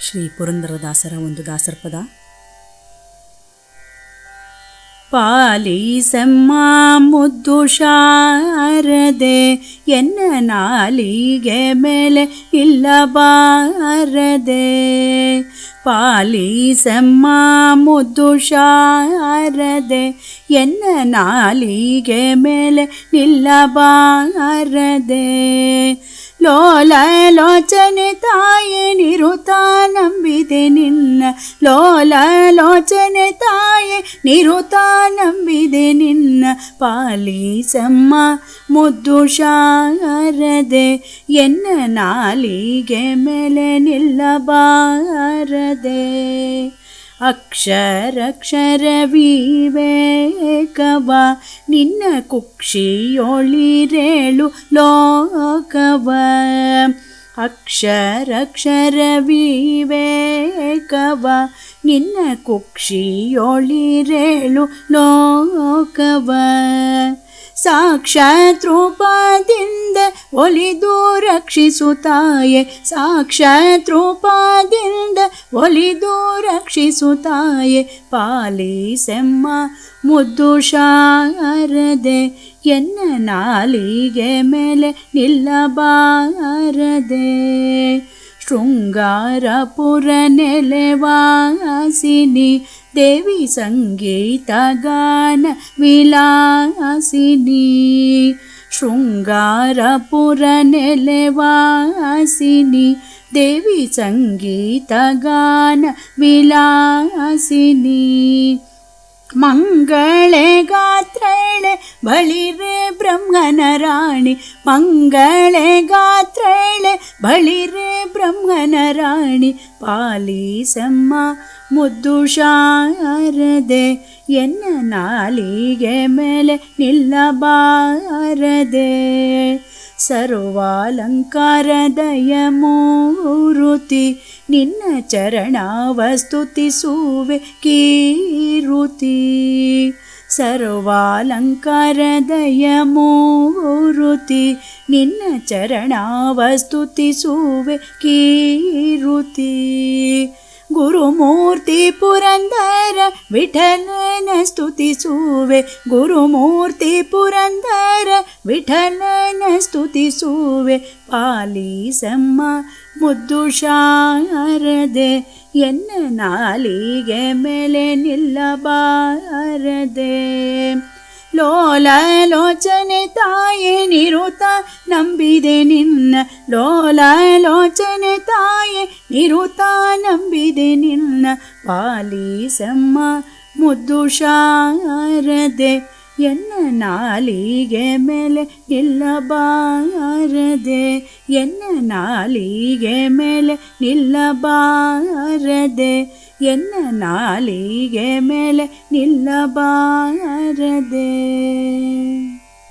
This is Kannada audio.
ಶ್ರೀ ಪುರಂದರದಾಸರ ಒಂದು ದಾಸರ ಪದ. ಪಾಲಿಸಮ್ಮ ಮುದ್ದು ಶಾರದೆ, ಎನ್ನ ನಾಲಿಗೆ ಮೇಲೆ ಇಲ್ಲಬಾರದೆ. ಪಾಲಿಸಮ್ಮ ಮುದ್ದು ಶಾರದೆ, ಎನ್ನ ನಾಲಿಗೆ ಮೇಲೆ ನಿಲ್ಲಬಾರದೆ. ಲೋಲ ಲೋಚನೆ ತಾಯೇ ನಿರುತ ನಂಬಿದೆ ನಿನ್ನ, ಲೋಲ ಲೋಚನೆ ತಾಯೇ ನಿರುತ ನಂಬಿದೆ ನಿನ್ನ. ಪಾಲಿಸಮ್ಮ ಮುದ್ದು ಶಾರದೆ, ಎನ್ನ ನಾಲಿಗೆ ಮೇಲೆ ನಿಲ್ಲಬಾರದೆ. ಅಕ್ಷರಕ್ಷರ ವಿವೇಕವ ನಿನ್ನ ಕುಕ್ಷಿಯೊಳಿರೇಳು ಲೋಕವ. ಅಕ್ಷರಕ್ಷರ ವಿವೇಕವ ನಿನ್ನ ಕುಕ್ಷಿಯೊಳಿರೇಳು ಲೋಕವ. ಸಾಕ್ಷಾತ್ ರೂಪದಿಂದ ಒಲಿದು ರಕ್ಷಿಸುತ್ತಾಯೆ, ಸಾಕ್ಷಾತ್ ರೂಪದಿಂದ ಒಲಿದು ರಕ್ಷಿಸುತ್ತಾಯೆ. ಪಾಲಿಸಮ್ಮ ಮುದ್ದು ಶಾರದೆ, ಎನ್ನ ನಾಲಿಗೆ ಮೇಲೆ ನಿಲ್ಲಬಾರದೆ. ಶೃಂಗಾರಪುರ ನೆಲೆವಾಸಿನಿ ದೇವಿ ಸಂಗೀತ ಗಾನ ವಿಲಾಸಿನಿ. ಶೃಂಗಾರಪುರ ನೆಲೆವಾಸಿನಿ ದೇವಿ ಸಂಗೀತ ಗಾನ ವಿಲಾಸಿನಿ. ಮಂಗಳೇ ಗಾತ್ರೇಳೆ ಬಳಿರೆ ಬ್ರಹ್ಮನ ರಾಣಿ, ಮಂಗಳೇ ಗಾತ್ರೇಳೆ ಬಳಿರೆ ಬ್ರಹ್ಮನ ರಾಣಿ. ಪಾಲಿಸಮ್ಮ ಮುದ್ದು ಶಾರದೆ, ಎನ್ನ ನಾಲಿಗೆ ಮೇಲೆ ನಿಲ್ಲಬಾರದೆ. ಸರ್ವಾಲಂಕಾರದಯ ಮೂರುತಿ ನಿನ್ನ ಚರಣವ ಸ್ತುತಿಸುವೆ ಕೀರುತಿ. ಸರ್ವಾಲಂಕಾರದಯ ಮೂರುತಿ ನಿನ್ನ ಚರಣವ ಸ್ತುತಿಸುವೆ ಕೀರುತಿ. ಗುರುಮೂರ್ತಿ ಪುರಂದರ ವಿಠಲನ ಸ್ತುತಿಸುವೆ, ಗುರುಮೂರ್ತಿ ಪುರಂದರ ವಿಠಲನ ಸ್ತುತಿಸುವೆ. ಪಾಲಿಸಮ್ಮ ಮುದ್ದು ಶಾರದೆ, ಎನ್ನ ನಾಲಿಗೆ ಮೇಲೆ ನಿಲ್ಲಬಾರದೆ. ಲೋಲ ಲೋಚನೆ ತಾಯೇ ನಿರುತ ನಂಬಿದೆ ನಿನ್ನ, ಲೋಲ ಲೋಚನೆ ತಾಯೇ ನಿರುತ ನಂಬಿದೆ ನಿನ್ನ. ಪಾಲಿಸಮ್ಮ ಮುದ್ದು ಶಾರದೆ, ಎನ್ನ ನಾಲಿಗೆ ಮೇಲೆ ನಿಲ್ಲಬಾರದೆ. ಎನ್ನ ನಾಲಿಗೆ ಮೇಲೆ ನಿಲ್ಲಬಾರದೆ, ಎನ್ನ ನಾಲಿಗೆ ಮೇಲೆ ನಿಲ್ಲಬಾರದೆ.